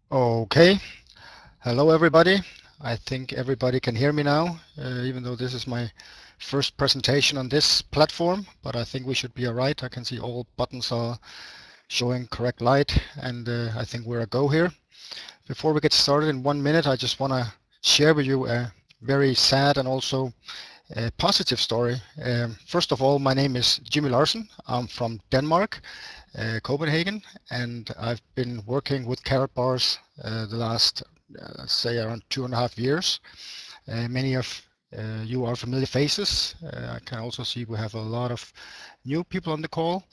Okay, hello everybody. I think everybody can hear me now, even though this is my first presentation on this platform, but I think we should be all right. I can see all buttons are showing correct light, and I think we're a go here. Before we get started in 1 minute, I just want to share with you a very sad and also a positive story. First of all, my name is Jimmy Larsen. I'm from Denmark, Copenhagen, and I've been working with Karatbars the last, let's say, around 2.5 years. Many of you are familiar faces. I can also see we have a lot of new people on the call.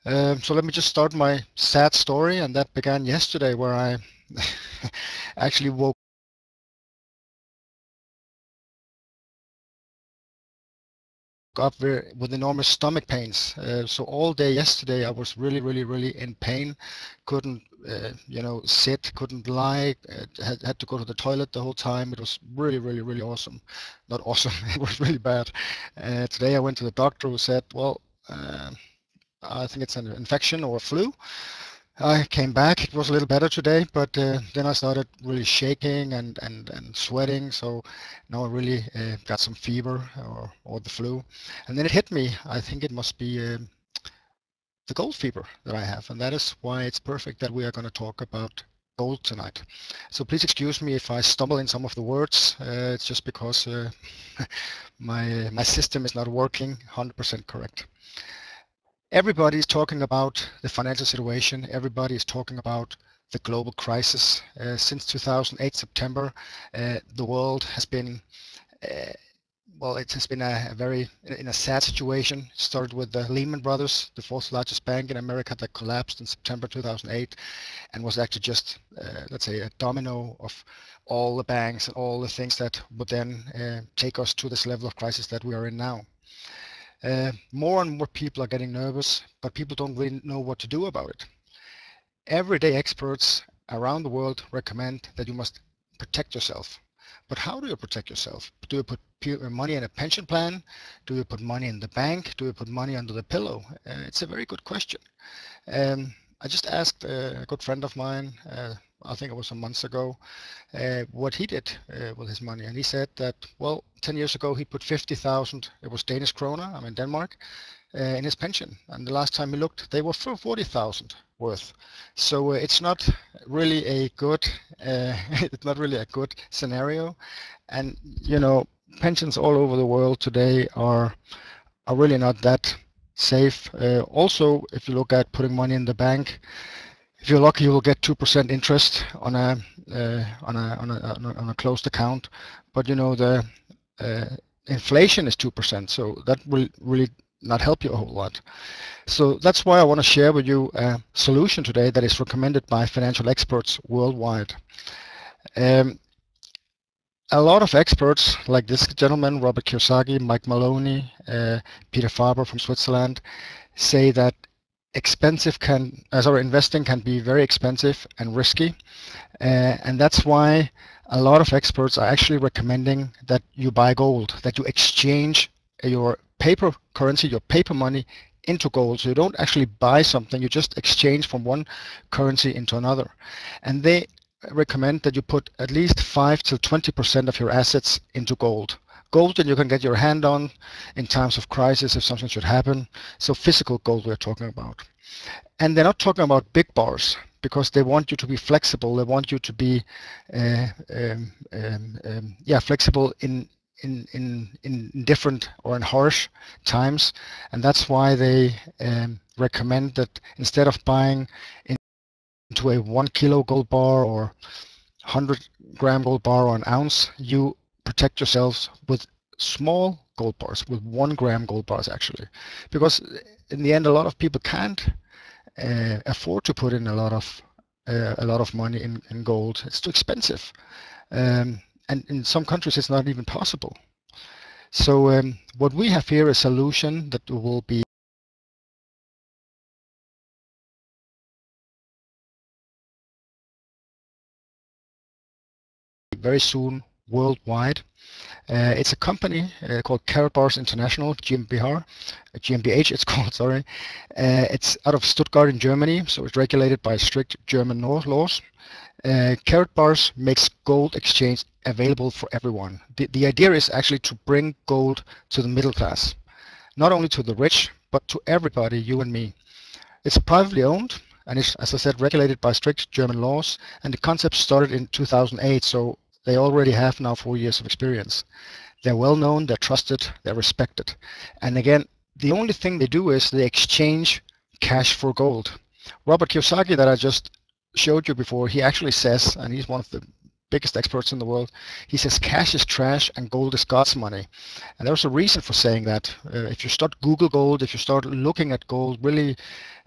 So let me just start my sad story, and that began yesterday, where I actually woke up with enormous stomach pains. So all day yesterday, I was really in pain. Couldn't, sit, couldn't lie. Had to go to the toilet the whole time. It was really awesome. Not awesome. It was really bad. Today I went to the doctor, who said, well, I think it's an infection or a flu. I came back. It was a little better today, but then I started really shaking and sweating. So now I really got some fever or the flu. And then it hit me. I think it must be the gold fever that I have. And that is why it's perfect that we are going to talk about gold tonight. So please excuse me if I stumble in some of the words. It's just because my system is not working 100% correct. Everybody is talking about the financial situation. Everybody is talking about the global crisis. Since 2008 September, the world has been, well, it has been a very in a sad situation. It started with the Lehman Brothers, the fourth largest bank in America, that collapsed in September 2008, and was actually just, let's say, a domino of all the banks and all the things that would then take us to this level of crisis that we are in now. More and more people are getting nervous, but people don't really know what to do about it. Everyday experts around the world recommend that you must protect yourself. But how do you protect yourself? Do you put money in a pension plan? Do you put money in the bank? Do you put money under the pillow? It's a very good question. I just asked a good friend of mine, I think it was some months ago, what he did with his money. And he said that, well, 10 years ago, he put 50,000, it was Danish kroner, I'm in Denmark, in his pension. And the last time he looked, they were for 40,000 worth. So it's not really a good, it's not really a good scenario. And, pensions all over the world today are really not that safe. Also, if you look at putting money in the bank, if you're lucky, you will get 2% interest on a closed account. But the inflation is 2%, so that will really not help you a whole lot. So that's why I want to share with you a solution today that is recommended by financial experts worldwide. A lot of experts, like this gentleman, Robert Kiyosaki, Mike Maloney, Peter Faber from Switzerland, say that investing can be very expensive and risky, and that's why a lot of experts are actually recommending that you buy gold, that you exchange your paper currency, your paper money, into gold. So you don't actually buy something, you just exchange from one currency into another. And they recommend that you put at least 5 to 20% of your assets into gold. Gold that you can get your hand on in times of crisis if something should happen. So physical gold we're talking about. And they're not talking about big bars, because they want you to be flexible. They want you to be flexible in different or in harsh times. And that's why they recommend that instead of buying into a 1 kilo gold bar or 100-gram gold bar or an ounce, you protect yourselves with small gold bars, with 1-gram gold bars actually, because in the end a lot of people can't afford to put in a lot of money in gold. It's too expensive, and in some countries it's not even possible. So what we have here is a solution that will be very soon worldwide. It's a company called Karatbars International, GmbH it's called, sorry. It's out of Stuttgart in Germany, so it's regulated by strict German laws. Karatbars makes gold exchange available for everyone. The idea is actually to bring gold to the middle class, not only to the rich, but to everybody, you and me. It's privately owned, and it's, as I said, regulated by strict German laws, and the concept started in 2008, so they already have now 4 years of experience. They're well known, they're trusted, they're respected. And again, the only thing they do is they exchange cash for gold. Robert Kiyosaki, that I just showed you before, he actually says, and he's one of the biggest experts in the world, he says cash is trash and gold is God's money. And there's a reason for saying that. If you start Google gold, if you start looking at gold really,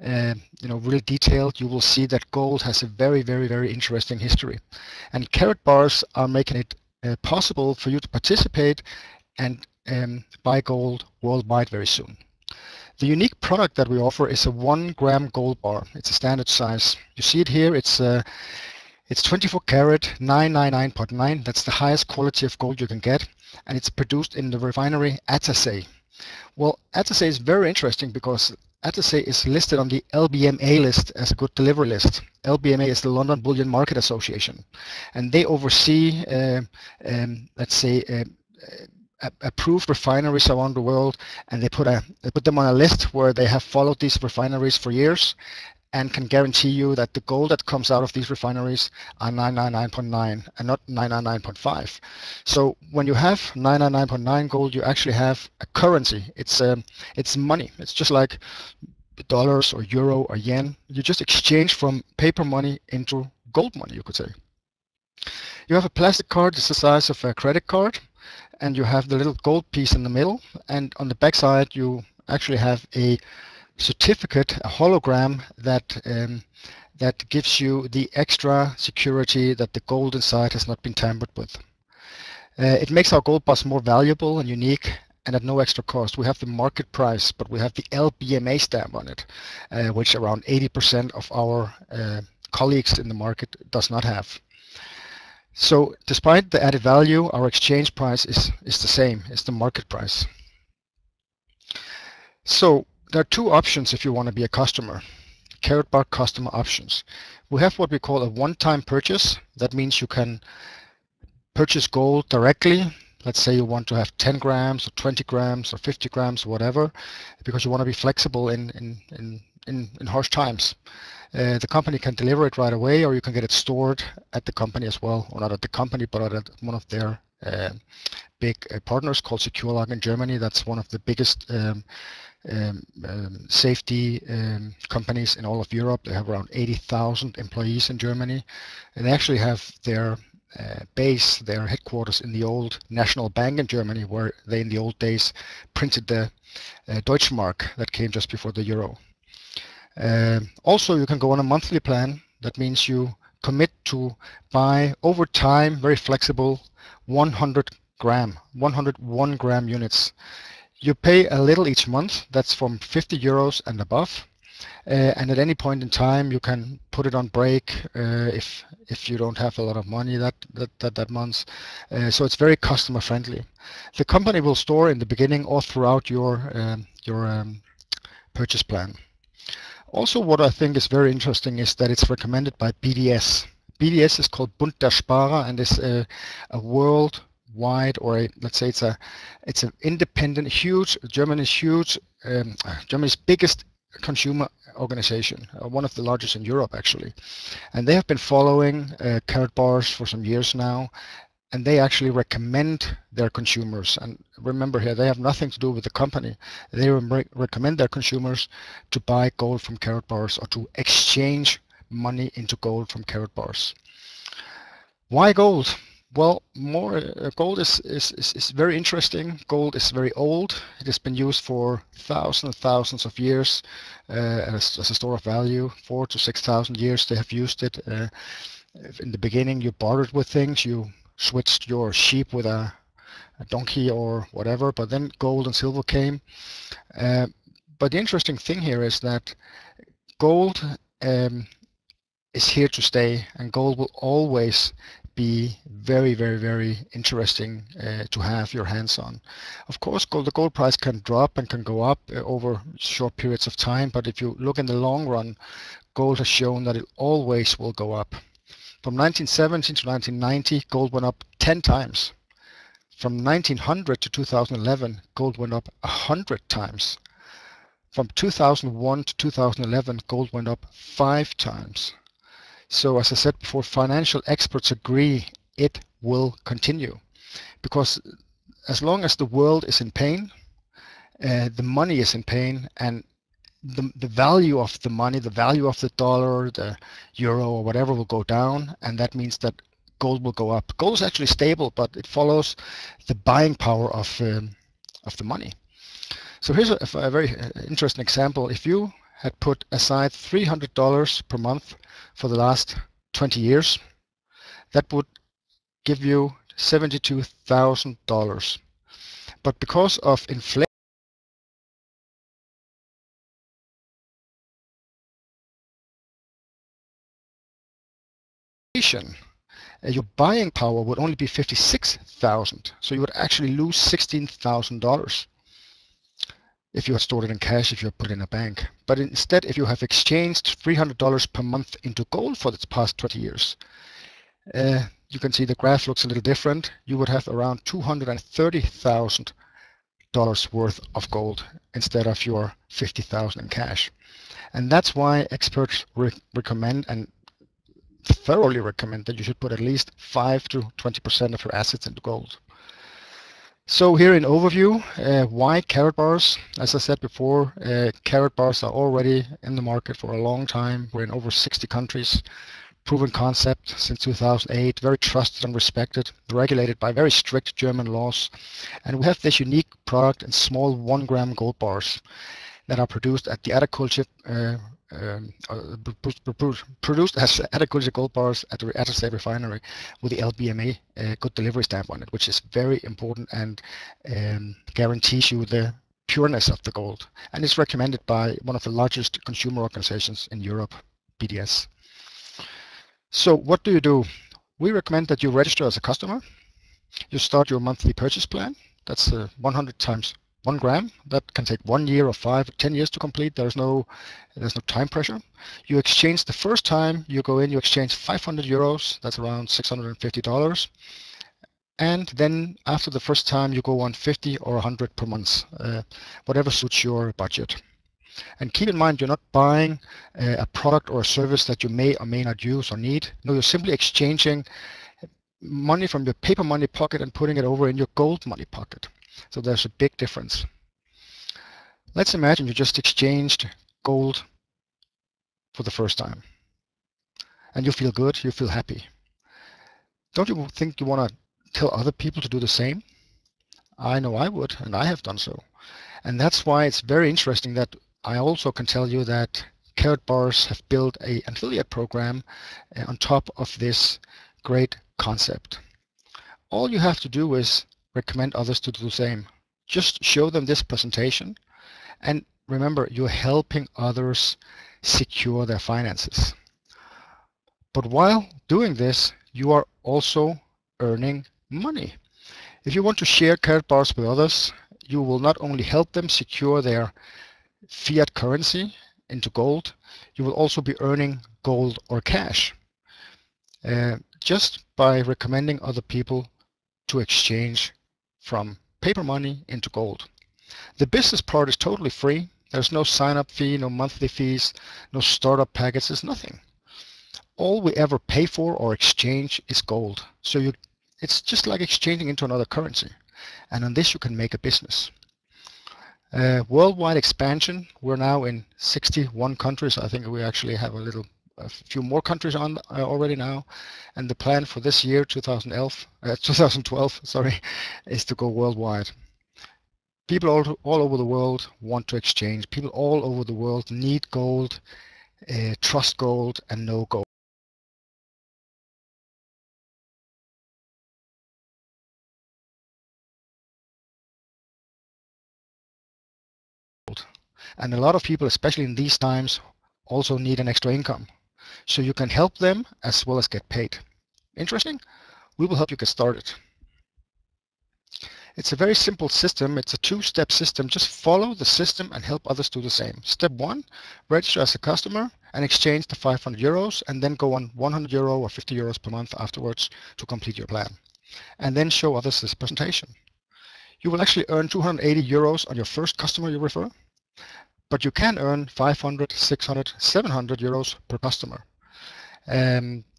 really detailed, you will see that gold has a very, very, very interesting history. And Karatbars are making it possible for you to participate and buy gold worldwide very soon. The unique product that we offer is a 1 gram gold bar. It's a standard size. You see it here. It's 24 karat 999.9. That's the highest quality of gold you can get, and it's produced in the refinery Attersee. Well, Attersee is very interesting because Attersee is listed on the LBMA list as a good delivery list. LBMA is the London Bullion Market Association, and they oversee, let's say, approved refineries around the world, and they put them on a list where they have followed these refineries for years and can guarantee you that the gold that comes out of these refineries are 999.9 and not 999.5. So when you have 999.9 gold, you actually have a currency. It's money. It's just like dollars or euro or yen. You just exchange from paper money into gold money, you could say. You have a plastic card. It's the size of a credit card, and you have the little gold piece in the middle, and on the back side you actually have a certificate, a hologram that gives you the extra security that the gold inside has not been tampered with. It makes our gold bars more valuable and unique, and at no extra cost. We have the market price, but we have the LBMA stamp on it, which around 80% of our colleagues in the market does not have. So despite the added value, our exchange price is the same. It's the market price. So there are two options if you want to be a customer. Karatbar customer options. We have what we call a one-time purchase. That means you can purchase gold directly. Let's say you want to have 10 grams or 20 grams or 50 grams, whatever, because you want to be flexible in harsh times. The company can deliver it right away, or you can get it stored at the company as well, or not at the company, but at one of their big partners called SecureLock in Germany. That's one of the biggest safety companies in all of Europe. They have around 80,000 employees in Germany, and they actually have their base, their headquarters in the old National Bank in Germany, where they in the old days printed the Deutschmark that came just before the euro. Also, you can go on a monthly plan. That means you commit to buy over time, very flexible, 101 gram units. You pay a little each month. That's from 50 euros and above. And at any point in time, you can put it on break if you don't have a lot of money that month. So it's very customer friendly. The company will store in the beginning or throughout your purchase plan. Also, what I think is very interesting is that it's recommended by BDS. BDS is called Bund der Sparer, and is a worldwide, or let's say it's an independent, huge, Germany's biggest consumer organization, one of the largest in Europe actually. And they have been following Karatbars for some years now, and they actually recommend their consumers. And remember here, they have nothing to do with the company. They recommend their consumers to buy gold from Karatbars, or to exchange money into gold from Karatbars. Why gold? Well, gold is very interesting. Gold is very old. It has been used for thousands and thousands of years as a store of value. 4,000 to 6,000 years they have used it. In the beginning, you bartered with things. You switched your sheep with a donkey or whatever, but then gold and silver came. But the interesting thing here is that gold is here to stay, and gold will always be very, very, very interesting to have your hands on. Of course, the gold price can drop and can go up over short periods of time, but if you look in the long run, gold has shown that it always will go up. From 1970 to 1990, gold went up 10 times. From 1900 to 2011, gold went up 100 times. From 2001 to 2011, gold went up 5 times. So as I said before, financial experts agree it will continue, because as long as the world is in pain, the money is in pain, and the value of the money, the value of the dollar, the euro, or whatever will go down, and that means that gold will go up. Gold is actually stable, but it follows the buying power of the money. So here's a very interesting example. If you had put aside $300 per month for the last 20 years, that would give you $72,000. But because of inflation, your buying power would only be $56,000. So you would actually lose $16,000 if you had stored it in cash, if you had put it in a bank. But instead, if you have exchanged $300 per month into gold for the past 20 years, you can see the graph looks a little different. You would have around $230,000 worth of gold instead of your $50,000 in cash. And that's why experts recommend and thoroughly recommend that you should put at least 5 to 20% of your assets into gold. So here in overview, why Karatbars? As I said before, Karatbars are already in the market for a long time. We're in over 60 countries. Proven concept since 2008, very trusted and respected, regulated by very strict German laws. And we have this unique product in small 1 gram gold bars that are produced at the agriculture produced as agriculture gold bars at the Attersay refinery with the LBMA good delivery stamp on it, which is very important and guarantees you the pureness of the gold. And it's recommended by one of the largest consumer organizations in Europe, BDS. So what do? We recommend that you register as a customer. You start your monthly purchase plan. That's 100 times 1 gram. That can take 1 year or 5 or 10 years to complete. There's no time pressure. You exchange the first time you go in, you exchange 500 euros. That's around $650. And then after the first time, you go on 50 or 100 per month, whatever suits your budget. And keep in mind, you're not buying a product or a service that you may or may not use or need. No, you're simply exchanging money from your paper money pocket and putting it over in your gold money pocket. So there's a big difference. Let's imagine you just exchanged gold for the first time. And you feel good, you feel happy. Don't you think you want to tell other people to do the same? I know I would, and I have done so. And that's why it's very interesting that I also can tell you that Karatbars have built an affiliate program on top of this great concept. All you have to do is recommend others to do the same. Just show them this presentation, and remember, you're helping others secure their finances. But while doing this, you are also earning money. If you want to share Karatbars with others, you will not only help them secure their fiat currency into gold, you will also be earning gold or cash just by recommending other people to exchange from paper money into gold. The business part is totally free. There's no sign-up fee, no monthly fees, no startup packages, nothing. All we ever pay for or exchange is gold. So it's just like exchanging into another currency. And on this you can make a business. Worldwide expansion, we're now in 61 countries. I think we actually have a few more countries on already now. And the plan for this year, 2012, sorry, is to go worldwide. People all over the world want to exchange. People all over the world need gold, trust gold, and know gold. And a lot of people, especially in these times, also need an extra income. So you can help them as well as get paid. Interesting? We will help you get started. It's a very simple system. It's a two-step system. Just follow the system and help others do the same. Step 1, register as a customer and exchange the 500 euros and then go on 100 euro or 50 euros per month afterwards to complete your plan. And then show others this presentation. You will actually earn 280 euros on your first customer you refer, but you can earn 500, 600, 700 euros per customer.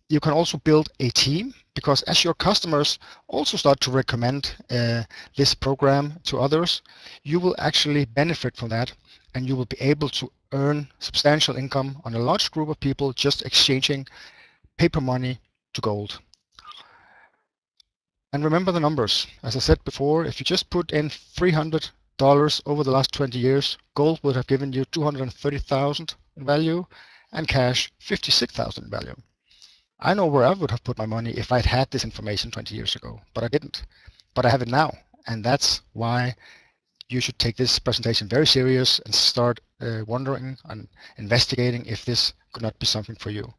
You can also build a team, because as your customers also start to recommend this program to others, you will actually benefit from that, and you will be able to earn substantial income on a large group of people just exchanging paper money to gold. And remember the numbers. As I said before, if you just put in $300 over the last 20 years, gold would have given you 230,000 in value, and cash 56,000 in value. I know where I would have put my money if I'd had this information 20 years ago, but I didn't. But I have it now, and that's why you should take this presentation very serious and start wondering and investigating if this could not be something for you.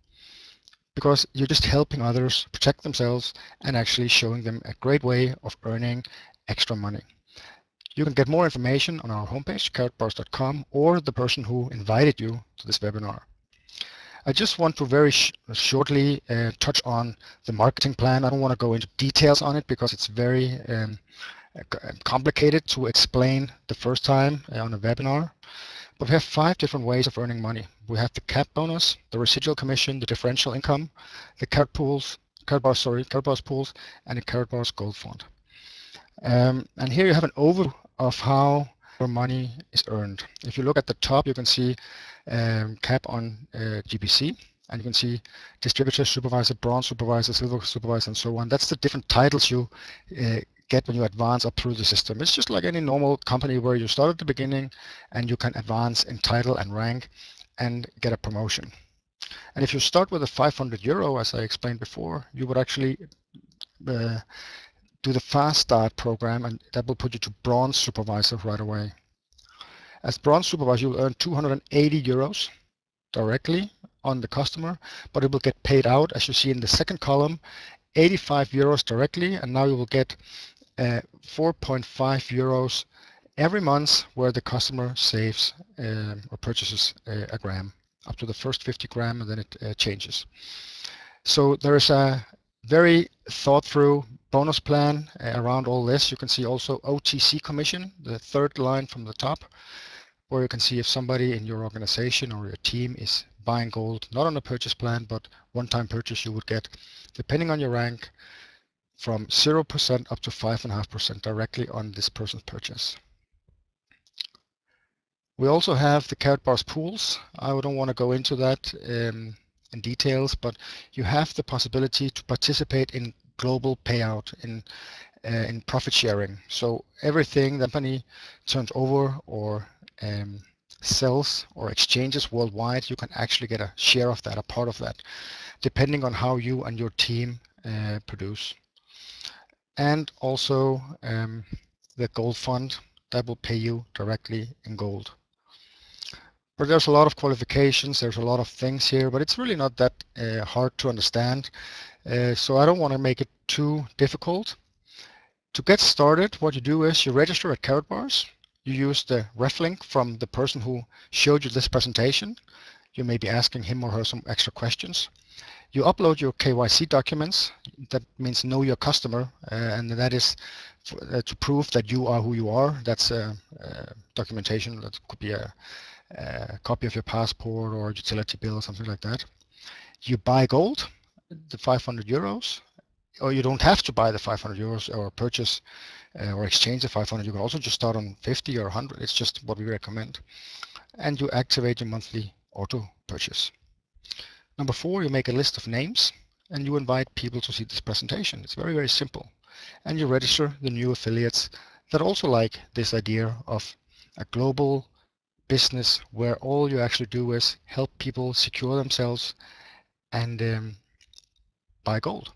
Because you're just helping others protect themselves and actually showing them a great way of earning extra money. You can get more information on our homepage, karatbars.com, or the person who invited you to this webinar. I just want to very shortly touch on the marketing plan. I don't want to go into details on it because it's very complicated to explain the first time on a webinar. But we have 5 different ways of earning money. We have the cap bonus, the residual commission, the differential income, the Karatbars pools, and the Karatbars Gold Fund. And here you have an overview of how your money is earned. If you look at the top, you can see cap on GBC, and you can see distributor, supervisor, bronze supervisor, silver supervisor, and so on. That's the different titles you get when you advance up through the system. It's just like any normal company where you start at the beginning and you can advance in title and rank and get a promotion. And if you start with a 500 euro, as I explained before, you would actually do the fast start program, and that will put you to bronze supervisor right away. As bronze supervisor, you'll earn 280 euros directly on the customer, but it will get paid out, as you see in the second column, 85 euros directly, and now you will get 4.5 euros every month where the customer saves or purchases a gram, up to the first 50 gram, and then it changes. So there is a very thought through bonus plan around all this. You can see also OTC commission, the third line from the top, where you can see if somebody in your organization or your team is buying gold, not on a purchase plan, but one-time purchase, you would get, depending on your rank, from 0% up to 5.5% directly on this person's purchase. We also have the Karatbars pools. I don't want to go into that in details, but you have the possibility to participate in global payout, in profit sharing. So everything the company turns over or sells or exchanges worldwide, you can actually get a share of that, a part of that, depending on how you and your team produce. And also the gold fund that will pay you directly in gold. But there's a lot of qualifications, there's a lot of things here, but it's really not that hard to understand. So I don't want to make it too difficult. To get started, what you do is you register at Karatbars. You use the ref link from the person who showed you this presentation. You may be asking him or her some extra questions. You upload your KYC documents. That means know your customer, and that is to prove that you are who you are. That's documentation. That could be a copy of your passport or utility bill or something like that. You buy gold, the 500 euros, or you don't have to buy the 500 euros or purchase or exchange the 500. You can also just start on 50 or 100. It's just what we recommend. And you activate your monthly auto purchase. Number 4, you make a list of names and you invite people to see this presentation. It's very, very simple. And you register the new affiliates that also like this idea of a global business where all you actually do is help people secure themselves and buy gold.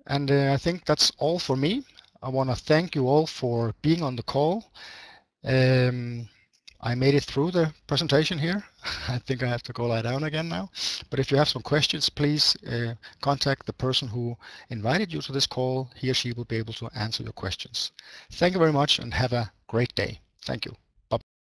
And I think that's all for me. I want to thank you all for being on the call. I made it through the presentation here. I think I have to go lie down again now. But if you have some questions, please contact the person who invited you to this call. He or she will be able to answer your questions. Thank you very much and have a great day. Thank you. Bye.